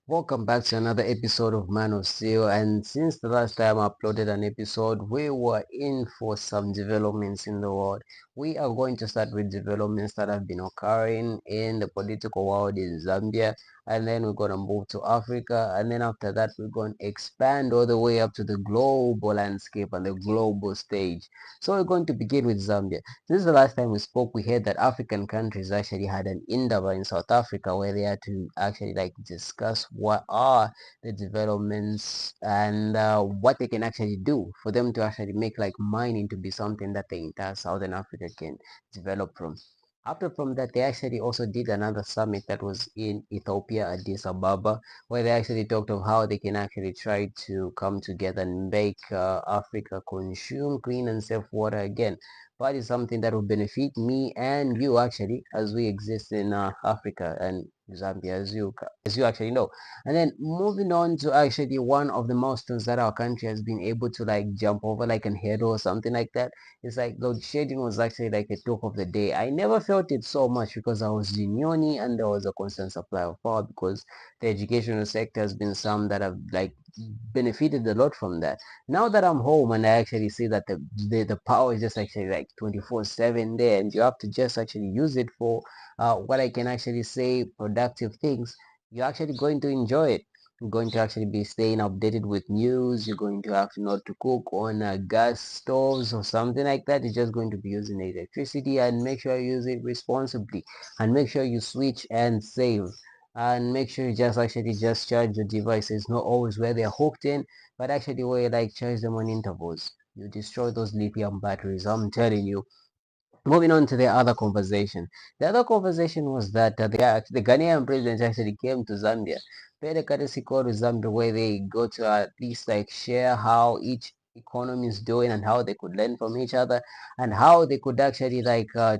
Welcome back to another episode of Man of Steel, and since the last time I uploaded an episode, we were in for some developments in the world. We are going to start with developments that have been occurring in the political world in Zambia, and then we're going to move to Africa, and then after that we're going to expand all the way up to the global landscape and the global stage. So we're going to begin with Zambia. Since the last time we spoke, we heard that African countries actually had an endeavor in South Africa where they had to actually discuss what are the developments and what they can actually do for them to actually make mining to be something that the entire Southern Africa can develop from. After from that, they actually also did another summit that was in Ethiopia, Addis Ababa, where they actually talked of how they can actually try to come together and make Africa consume clean and safe water again. But it's something that will benefit me and you actually as we exist in Africa and Zambia, as you actually know. And then moving on to actually one of the milestones that our country has been able to jump over like an hurdle or something like that. It's like load shedding was actually like a talk of the day. I never felt it so much because I was in uni and there was a constant supply of power because the educational sector has been some that have benefited a lot from that. Now that I'm home and I actually see that the power is just actually 24/7 there, and you have to just actually use it for what I can actually say productive things, you're actually going to enjoy it. You're going to actually be staying updated with news. You're going to have to not to cook on gas stoves or something like that. You're just going to be using electricity, and make sure you use it responsibly, and make sure you switch and save, and make sure you just actually just charge your devices, not always where they're hooked in, but actually where you charge them on intervals. You destroy those lithium batteries, I'm telling you. Moving on to the other conversation. The other conversation was that the Ghanaian president actually came to Zambia, paid a courtesy call to Zambia where they go to at least share how each economy is doing and how they could learn from each other and how they could actually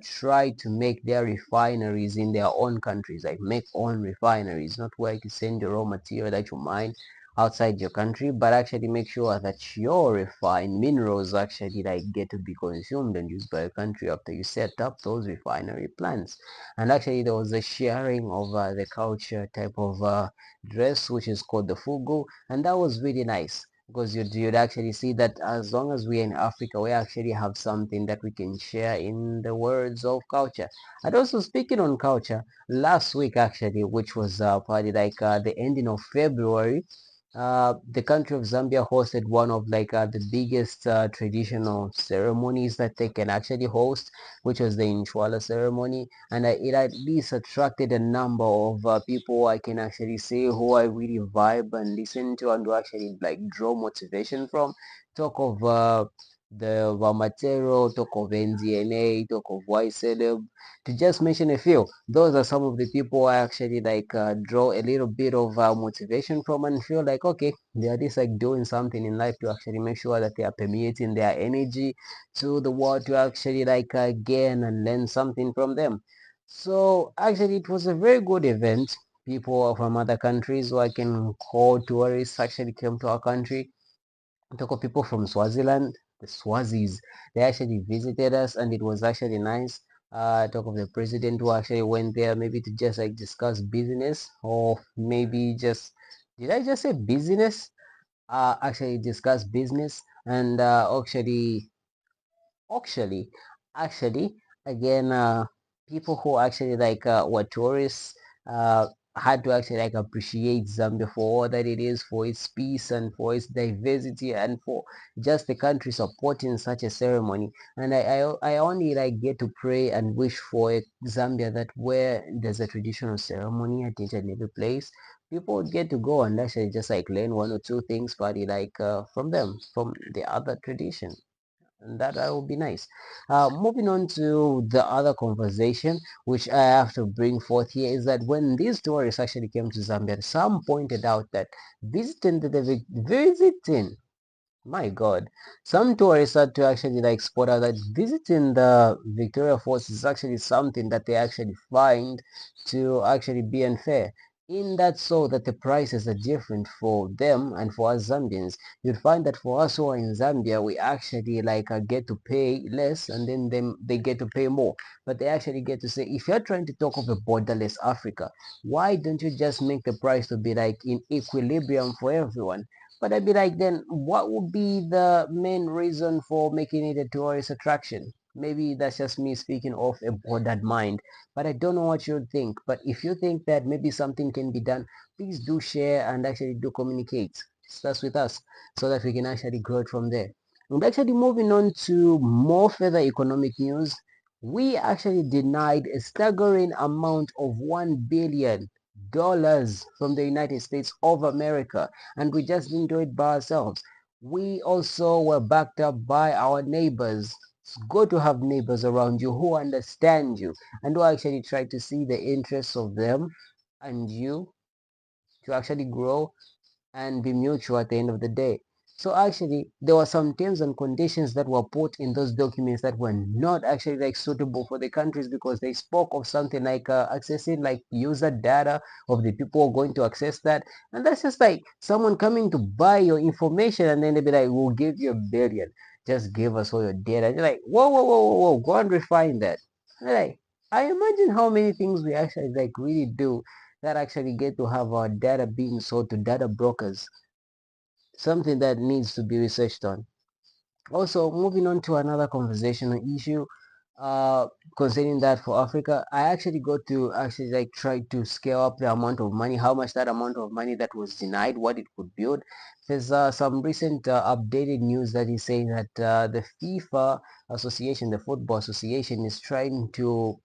try to make their refineries in their own countries, like make own refineries, not where you send your raw material that you mine outside your country, but actually make sure that your refined minerals actually get to be consumed and used by a country after you set up those refinery plants. And actually there was a sharing of the culture type of dress which is called the fugu, and that was really nice because you'd actually see that as long as we're in Africa, we actually have something that we can share in the words of culture. And also speaking on culture, last week actually, which was probably the ending of February, the country of Zambia hosted one of the biggest traditional ceremonies that they can actually host, which was the Inchwala ceremony, and it at least attracted a number of people I can actually say who I really vibe and listen to and who actually draw motivation from. Talk of the Vamatero, talk of NDNA, talk of Y Celeb, to just mention a few. Those are some of the people I actually draw a little bit of motivation from and feel like okay, they are just doing something in life to actually make sure that they are permeating their energy to the world to actually gain and learn something from them. So actually it was a very good event. People from other countries who I can call tourists actually came to our country. Talk of people from Swaziland, the Swazis, they actually visited us and it was actually nice. Talk of the president who actually went there maybe to just discuss business, or maybe just, did I just say business? Actually discuss business and actually actually again people who actually were tourists uh had to actually appreciate Zambia for all that it is, for its peace and for its diversity and for just the country supporting such a ceremony. And I only get to pray and wish for a Zambia that where there's a traditional ceremony at each and every place, people would get to go and actually just learn one or two things probably from them, from the other tradition, and that would be nice. Moving on to the other conversation, which I have to bring forth here, is that when these tourists actually came to Zambia, some pointed out that visiting My God, some tourists are to actually like spot out that visiting the Victoria Falls is actually something that they actually find to actually be unfair. In that so that the prices are different for them and for us Zambians. You'd find that for us who are in Zambia, we actually like get to pay less and then them they get to pay more. But they actually get to say, if you're trying to talk of a borderless Africa, why don't you just make the price to be like in equilibrium for everyone? But I'd be like, then what would be the main reason for making it a tourist attraction? Maybe that's just me speaking off a bordered mind, but I don't know what you think. But if you think that maybe something can be done, please do share and actually do communicate. Starts with us so that we can actually grow it from there. And actually moving on to more further economic news, we actually denied a staggering amount of $1 billion from the United States of America, and we just didn't do it by ourselves. We also were backed up by our neighbors. It's good to have neighbors around you who understand you and who actually try to see the interests of them and you to actually grow and be mutual at the end of the day. So actually, there were some terms and conditions that were put in those documents that were not actually like suitable for the countries because they spoke of something like accessing like user data of the people who are going to access that. And that's just like someone coming to buy your information and then they be like, we'll give you $1 billion. Just give us all your data. And you're like, whoa, whoa, whoa, whoa, whoa, go and refine that. And like, I imagine how many things we actually like really do that actually get to have our data being sold to data brokers, something that needs to be researched on. Also, moving on to another conversational issue uh, concerning that for Africa, I actually got to actually like try to scale up the amount of money, how much that amount of money that was denied, what it could build. There's some recent updated news that is saying that the FIFA Association, the Football Association, is trying to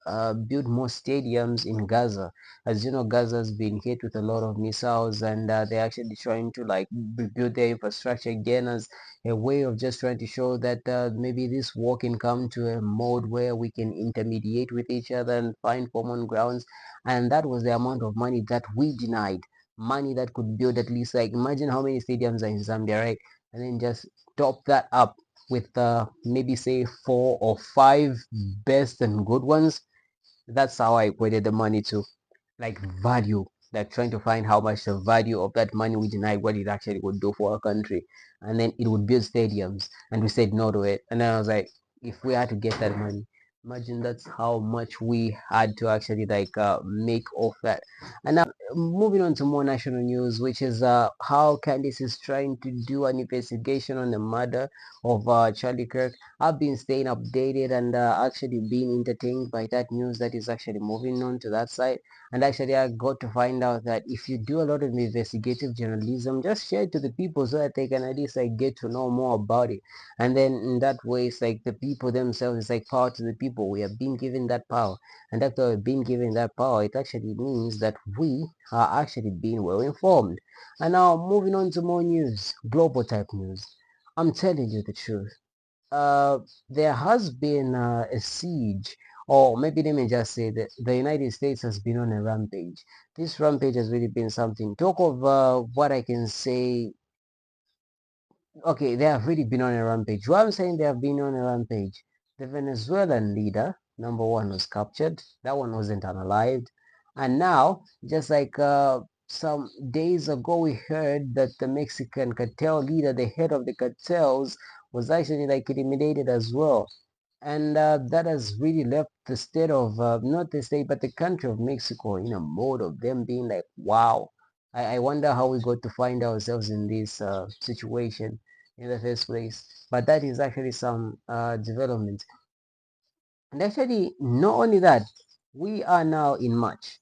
build more stadiums in Gaza. As you know, Gaza's been hit with a lot of missiles, and they're actually trying to like rebuild their infrastructure again as a way of just trying to show that maybe this war can come to a mode where we can intermediate with each other and find common grounds. And that was the amount of money that we denied. Money that could build at least like imagine how many stadiums are in Zambia, right? And then just top that up with maybe say 4 or 5 best and good ones. That's how I equated the money to like value, like trying to find how much the value of that money we denied what it actually would do for our country, and then it would build stadiums and we said no to it. And then I was like, if we had to get that money, imagine that's how much we had to actually like make off that. And now moving on to more national news, which is how Candice is trying to do an investigation on the murder of Charlie Kirk. I've been staying updated and actually being entertained by that news that is actually moving on to that side. And actually, I got to find out that if you do a lot of investigative journalism, just share it to the people so that they can at least like get to know more about it. And then in that way, it's like the people themselves, it's like power to the people. We have been given that power. And after we've been given that power, it actually means that we are actually being well informed. And now moving on to more news, global type news. I'm telling you the truth. Uh, there has been a siege, or maybe let me just say that the United States has been on a rampage. This rampage has really been something. Talk of what I can say. Okay, they have really been on a rampage. Why I'm saying they have been on a rampage, the Venezuelan leader, number one, was captured. That one wasn't unalived. And now, just like some days ago, we heard that the Mexican cartel leader, the head of the cartels, was actually like eliminated as well. And that has really left the state of, not the state, but the country of Mexico in a mode of them being like, wow. I wonder how we got to find ourselves in this situation in the first place. But that is actually some development. And actually, not only that, we are now in March,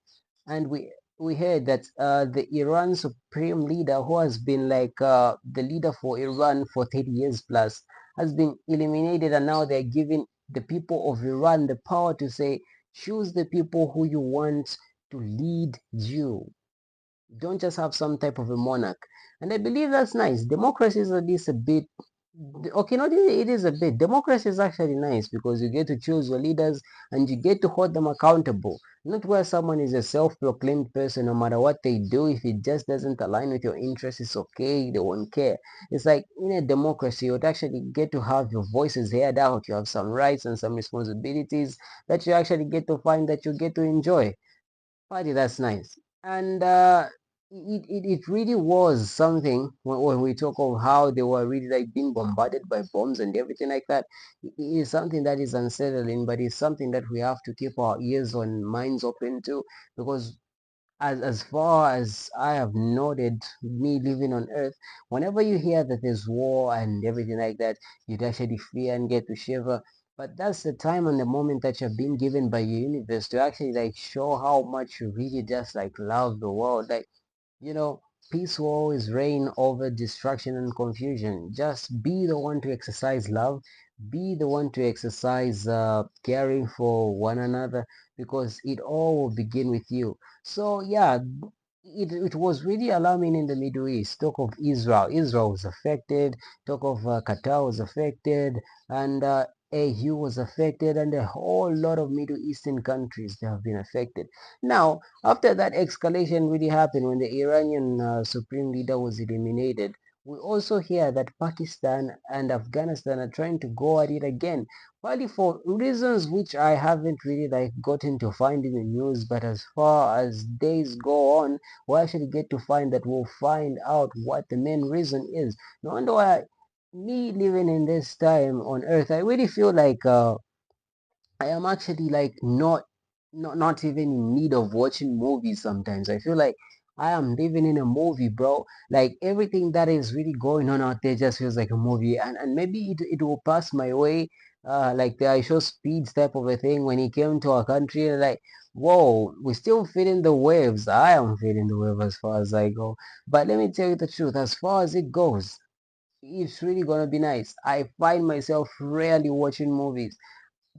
and we heard that the Iran supreme leader, who has been like the leader for Iran for 30 years plus, has been eliminated, and now they're giving the people of Iran the power to say, choose the people who you want to lead you. Don't just have some type of a monarch. And I believe that's nice. Democracy is at least a bit Okay, not really, it is a bit. Democracy is actually nice because you get to choose your leaders and you get to hold them accountable. Not where someone is a self-proclaimed person, no matter what they do, if it just doesn't align with your interests, it's okay, they won't care. It's like in a democracy, you would actually get to have your voices heard out. You have some rights and some responsibilities that you actually get to find that you get to enjoy. Party, that's nice. And it really was something when we talk of how they were really like being bombarded by bombs and everything like that. It is something that is unsettling, but it's something that we have to keep our ears and minds open to, because as far as I have noted, me living on Earth, whenever you hear that there's war and everything like that, you'd actually fear and get to shiver. But that's the time and the moment that you're being given by your universe to actually like show how much you really just like love the world. Like, you know, peace will always reign over distraction and confusion. Just be the one to exercise love. Be the one to exercise caring for one another, because it all will begin with you. So yeah, it was really alarming in the Middle East. Talk of Israel. Israel was affected. Talk of Qatar was affected. And AU was affected. And a whole lot of Middle Eastern countries, they have been affected. Now, after that escalation really happened when the Iranian supreme leader was eliminated, we also hear that Pakistan and Afghanistan are trying to go at it again, probably for reasons which I haven't really like gotten to find in the news. But as far as days go on, we'll actually get to find that we'll find out what the main reason is. No wonder why me living in this time on Earth, I really feel like I am actually like not even in need of watching movies sometimes. I feel like I am living in a movie, bro. Like everything that is really going on out there just feels like a movie, and maybe it will pass my way. Like the I show speeds type of a thing when he came to our country, and like, whoa, we're still feeling the waves. I am feeling the wave as far as I go. But let me tell you the truth, as far as it goes, it's really gonna be nice. I find myself rarely watching movies,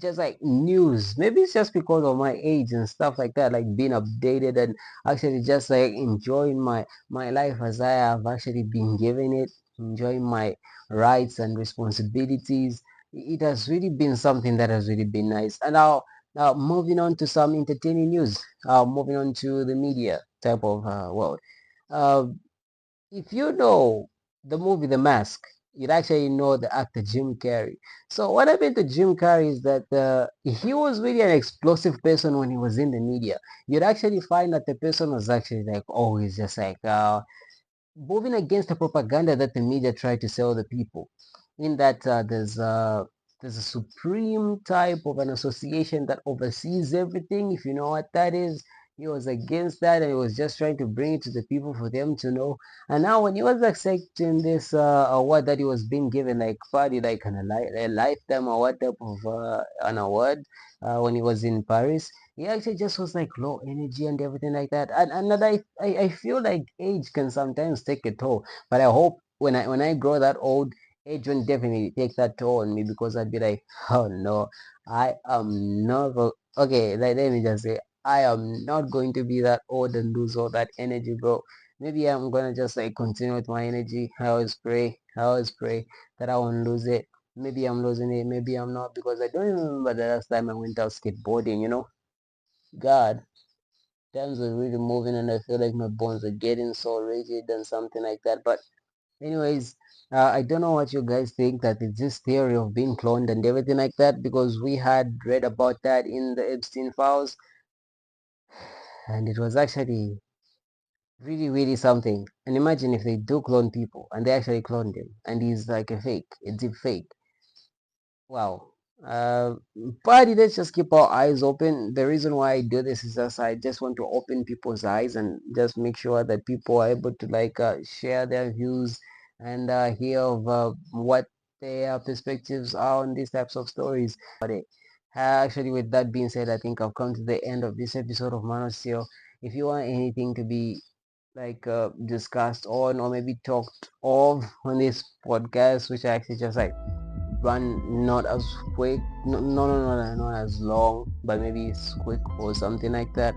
just like news. Maybe it's just because of my age and stuff like that, like being updated and actually just like enjoying my life as I have actually been given it, enjoying my rights and responsibilities. It has really been something that has really been nice. And now moving on to some entertaining news, moving on to the media type of world. Uh, if you know the movie The Mask, you'd actually know the actor Jim Carrey. So what happened to Jim Carrey is that he was really an explosive person when he was in the media. You'd actually find that the person was actually like always just like moving against the propaganda that the media try to sell the people. In that there's a supreme type of an association that oversees everything. If you know what that is, he was against that and he was just trying to bring it to the people for them to know. And now when he was accepting this award that he was being given, like probably like a lifetime or what type of an award when he was in Paris, he actually just was like low energy and everything like that. And I feel like age can sometimes take a toll. But I hope when I grow that old, age won't definitely take that toll on me, because I'd be like, oh no, I am not okay, let me just say I am not going to be that old and lose all that energy, bro. Maybe I'm gonna just like continue with my energy. I always pray that I won't lose it. Maybe I'm losing it, maybe I'm not, because I don't remember the last time I went out skateboarding. God, times are really moving and I feel like my bones are getting so rigid and something like that. But anyways, I don't know what you guys think, that it's this theory of being cloned and everything like that, because we had read about that in the Epstein files, and it was actually really, really something. And imagine if they do clone people and they actually cloned him and he's like a fake, a deep fake. Wow. Uh, but let's just keep our eyes open. The reason why I do this is just I just want to open people's eyes and just make sure that people are able to like share their views and hear of what their perspectives are on these types of stories. Actually, with that being said, I think I've come to the end of this episode of Manosio. If you want anything to be like discussed on or maybe talked of on this podcast, which I actually just like run not as quick, no, not as long, but maybe it's quick or something like that.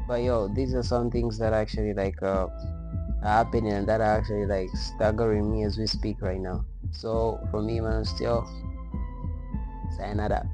But yo, these are some things that actually like happening and that are actually like staggering me as we speak right now. So for me, man, still sayonara.